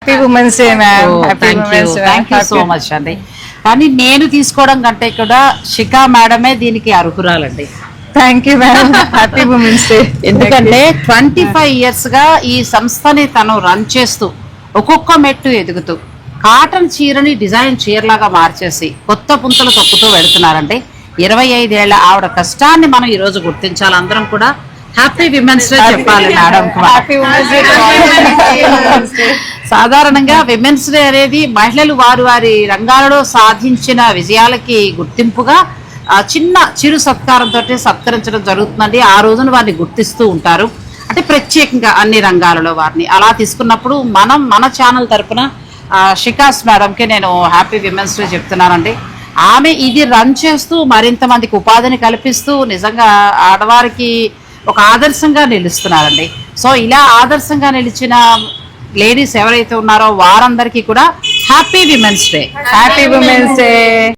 Happy women's day ma'am. Thank you so much అండి. కానీ నేను తీసుకోవడం కంటే కూడా శిఖా మేడమే దీనికి అర్హురాలండి. Thank you ma'am. Happy women's day. ఎందుకంటే 25 years గా ఈ సంస్థని తను రన్ చేస్తూ ఒక్కొక్క మెట్టు ఎదుగుతూ కాటన్ చీరని డిజైన్ చీరలాగా మార్చేసి కొత్త పుంతలు తొక్కుతూ వెళుతున్నారంటే 25 ఏళ్ల ఆవిడ కష్టాన్ని మనం ఈ రోజు గుర్తించాలి. అందరం కూడా హ్యాపీ విమెన్స్ డే చెప్పాలి మేడం. Happy women's day. సాధారణంగా విమెన్స్ డే అనేది మహిళలు వారి వారి రంగాలలో సాధించిన విజయాలకి గుర్తింపుగా చిన్న చిరు సత్కారంతో సత్కరించడం జరుగుతుందండి. ఆ రోజున వారిని గుర్తిస్తూ ఉంటారు. అంటే ప్రత్యేకంగా అన్ని రంగాలలో వారిని అలా తీసుకున్నప్పుడు మన ఛానల్ తరపున శిఖాస్ మేడంకి నేను హ్యాపీ విమెన్స్ డే చెప్తున్నానండి. ఆమె ఇది రన్ చేస్తూ మరింత మందికి ఉపాధిని కల్పిస్తూ నిజంగా ఆడవారికి ఒక ఆదర్శంగా నిలుస్తున్నారండి. సో ఇలా ఆదర్శంగా నిలిచిన లేడీస్ ఎవరైతే ఉన్నారో వారందరికీ కూడా happy women's day. Happy women's day.